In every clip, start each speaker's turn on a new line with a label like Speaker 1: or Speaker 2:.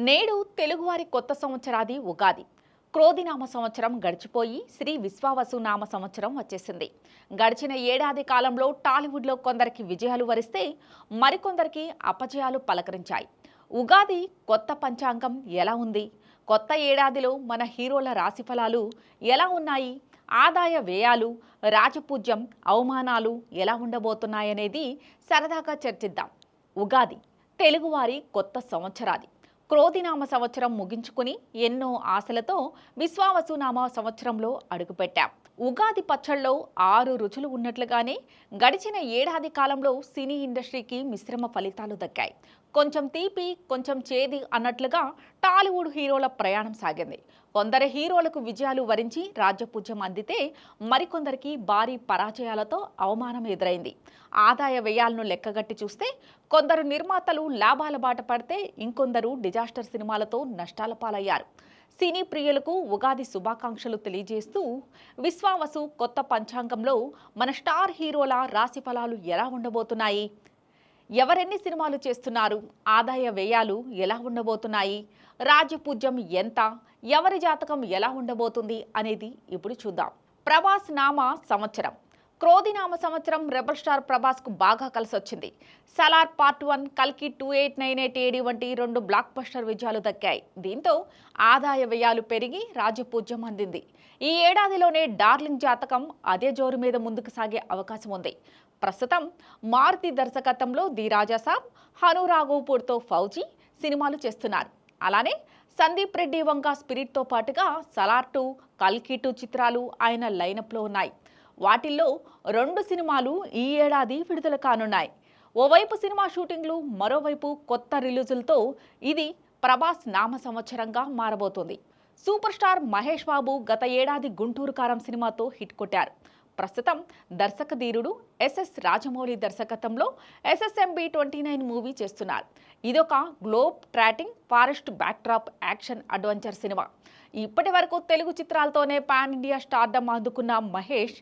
Speaker 1: నేడు తెలుగువారి కొత్త సంవత్సరాది ఉగాది. క్రోధినామ సంవత్సరం గడిచిపోయి శ్రీ విశ్వావసు నామ సంవత్సరం వచ్చేసింది. గడిచిన ఏడాది కాలంలో టాలీవుడ్లో కొందరికి విజయాలు వరిస్తే మరికొందరికి అపజయాలు పలకరించాయి. ఉగాది కొత్త పంచాంగం ఎలా ఉంది? కొత్త ఏడాదిలో మన హీరోల రాశిఫలాలు ఎలా ఉన్నాయి? ఆదాయ వ్యయాలు, రాజపూజ్యం, అవమానాలు ఎలా ఉండబోతున్నాయనేది సరదాగా చర్చిద్దాం. ఉగాది తెలుగువారి కొత్త సంవత్సరాది. క్రోధినామ సంవత్సరం ముగించుకుని ఎన్నో ఆశలతో విశ్వావసునామ సంవత్సరంలో అడుగుపెట్టాం. ఉగాది పచ్చళ్ళలో 6 రుచులు ఉన్నట్లుగానే గడిచిన ఏడాది కాలంలో సినీ ఇండస్ట్రీకి మిశ్రమ ఫలితాలు దక్కాయి. కొంచెం తీపి, కొంచెం చేది అన్నట్లుగా టాలీవుడ్ హీరోల ప్రయాణం సాగింది. కొందరు హీరోలకు విజయాలు వరించి రాజ్యపూజ్యం అందితే మరికొందరికి భారీ పరాజయాలతో అవమానం ఎదురైంది. ఆదాయ వ్యయాలను లెక్కగట్టి చూస్తే కొందరు నిర్మాతలు లాభాల బాట పడితే ఇంకొందరు డిజాస్టర్ సినిమాలతో నష్టాల పాలయ్యారు. సినీ ప్రియులకు ఉగాది శుభాకాంక్షలు తెలియజేస్తూ విశ్వావసు కొత్త పంచాంగంలో మన స్టార్ హీరోల రాశి ఫలాలు ఎలా ఉండబోతున్నాయి, ఎవరెన్ని సినిమాలు చేస్తున్నారు, ఆదాయ వ్యయాలు ఎలా ఉండబోతున్నాయి, రాజపూజ్యం ఎంత, ఎవరి జాతకం ఎలా ఉండబోతుంది అనేది ఇప్పుడు చూద్దాం. ప్రభాస్ నామ సంవత్సరం. క్రోధినామ సంవత్సరం రెబల్ స్టార్ ప్రభాస్ కు బాగా కలిసొచ్చింది. సలార్ పార్ట్ 1, కల్కి 2898 వంటి 2 బ్లాక్ బస్టర్ విజయాలు దక్కాయి. దీంతో ఆదాయ వ్యయాలు పెరిగి రాజపూజ్యం అందింది. ఈ ఏడాదిలోనే డార్లింగ్ జాతకం అదే జోరు మీద ముందుకు సాగే అవకాశం ఉంది. ప్రస్తుతం మారుతి దర్శకత్వంలో ది రాజాసాబ్, హను రాఘవ్పూర్తో ఫౌజీ సినిమాలు చేస్తున్నారు. అలానే సందీప్ రెడ్డి వంగ స్పిరిట్తో పాటుగా సలార్ 2, కల్కి 2 చిత్రాలు ఆయన లైనప్లో ఉన్నాయి. వాటిల్లో 2 సినిమాలు ఈ ఏడాది విడుదల కానున్నాయి. ఓవైపు సినిమా షూటింగ్లు, మరోవైపు కొత్త రిలీజులతో ఇది ప్రభాస్ నామ సంవత్సరంగా మారబోతోంది. సూపర్ స్టార్ మహేష్ బాబు గత ఏడాది గుంటూరు కారం సినిమాతో హిట్ కొట్టారు. ప్రస్తుతం దర్శకధీరుడు ఎస్ఎస్ రాజమౌళి దర్శకత్వంలో SSMB 29 మూవీ చేస్తున్నారు. ఇదొక globe trotting forest backdrop action adventure cinema. ఇప్పటి వరకు తెలుగు చిత్రాలతోనే పాన్ ఇండియా స్టార్డమ్ అందుకున్న మహేష్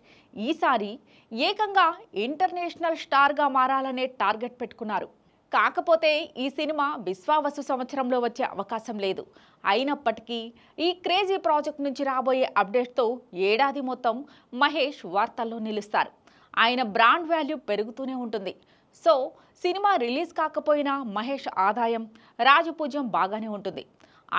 Speaker 1: ఈసారి ఏకంగా ఇంటర్నేషనల్ స్టార్గా మారాలనే టార్గెట్ పెట్టుకున్నారు. కాకపోతే ఈ సినిమా విశ్వావసు సంవత్సరంలో వచ్చే అవకాశం లేదు. అయినప్పటికీ ఈ క్రేజీ ప్రాజెక్ట్ నుంచి రాబోయే అప్డేట్స్తో ఏడాది మొత్తం మహేష్ వార్తల్లో నిలుస్తారు. ఆయన బ్రాండ్ వాల్యూ పెరుగుతూనే ఉంటుంది. సో సినిమా రిలీజ్ కాకపోయినా మహేష్ ఆదాయం, రాజపూజ్యం బాగానే ఉంటుంది.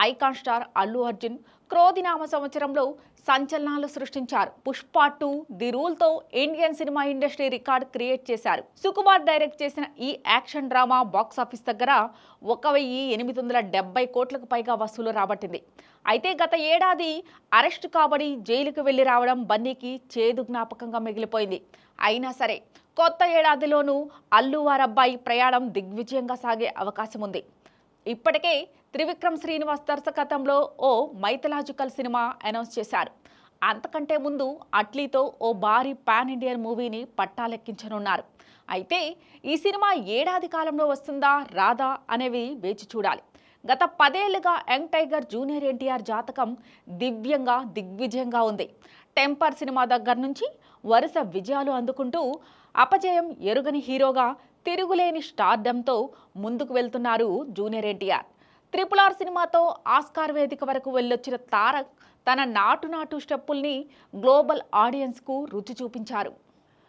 Speaker 1: ఐకాన్ స్టార్ అల్లు అర్జున్ క్రోధినామ సంవత్సరంలో సంచలనాలు సృష్టించారు. పుష్ప 2 ది రూల్తో Indian cinema industry record create చేశారు. సుకుమార్ డైరెక్ట్ చేసిన ఈ యాక్షన్ డ్రామా బాక్సాఫీస్ దగ్గర 1870 కోట్లకు పైగా వసూలు రాబట్టింది. అయితే గత ఏడాది అరెస్ట్ కాబడి జైలుకు వెళ్లి రావడం బన్నీకి చేదు జ్ఞాపకంగా మిగిలిపోయింది. అయినా సరే కొత్త ఏడాదిలోనూ అల్లు వారబ్బాయి ప్రయాణం దిగ్విజయంగా సాగే అవకాశం ఉంది. ఇప్పటికే త్రివిక్రమ్ శ్రీనివాస్ దర్శకత్వంలో ఓ మైథలాజికల్ సినిమా అనౌన్స్ చేశారు. అంతకంటే ముందు అట్లీతో ఓ భారీ పాన్ ఇండియన్ మూవీని పట్టాలెక్కించనున్నారు. అయితే ఈ సినిమా ఏడాది కాలంలో వస్తుందా రాదా అనేవి వేచి చూడాలి. గత 10 ఏళ్లుగా యంగ్ టైగర్ జూనియర్ ఎన్టీఆర్ జాతకం దిగ్విజయంగా ఉంది. టెంపర్ సినిమా దగ్గర నుంచి వరుస విజయాలు అందుకుంటూ అపజయం ఎరుగని హీరోగా తిరుగులేని స్టార్డమ్తో ముందుకు వెళ్తున్నారు జూనియర్ ఎన్టీఆర్. RRR సినిమాతో ఆస్కార్ వేదిక వరకు వెళ్ళొచ్చిన తారక్ తన నాటు స్టెప్పుల్ని గ్లోబల్ ఆడియన్స్కు రుచి చూపించారు.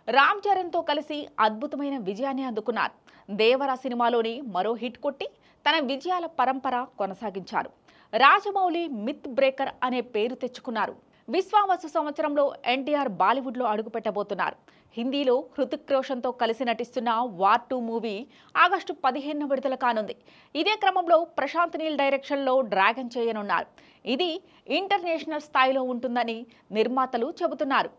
Speaker 1: రామ్ చరణ్తో కలిసి అద్భుతమైన విజయాన్ని అందుకున్నారు. దేవరా సినిమాలోని మరో హిట్ కొట్టి తన విజయాల పరంపర కొనసాగించారు. రాజమౌళి మిత్ బ్రేకర్ అనే పేరు తెచ్చుకున్నారు. విశ్వావసు సంవత్సరంలో ఎన్టీఆర్ బాలీవుడ్లో అడుగుపెట్టబోతున్నారు. హిందీలో హృతిక్ రోషన్తో కలిసి నటిస్తున్న వార్ 2 మూవీ ఆగస్టు 15న విడుదల కానుంది. ఇదే క్రమంలో ప్రశాంత్ నీల్ డైరెక్షన్లో డ్రాగన్ చేయనున్నారు. ఇది ఇంటర్నేషనల్ స్థాయిలో ఉంటుందని నిర్మాతలు చెబుతున్నారు.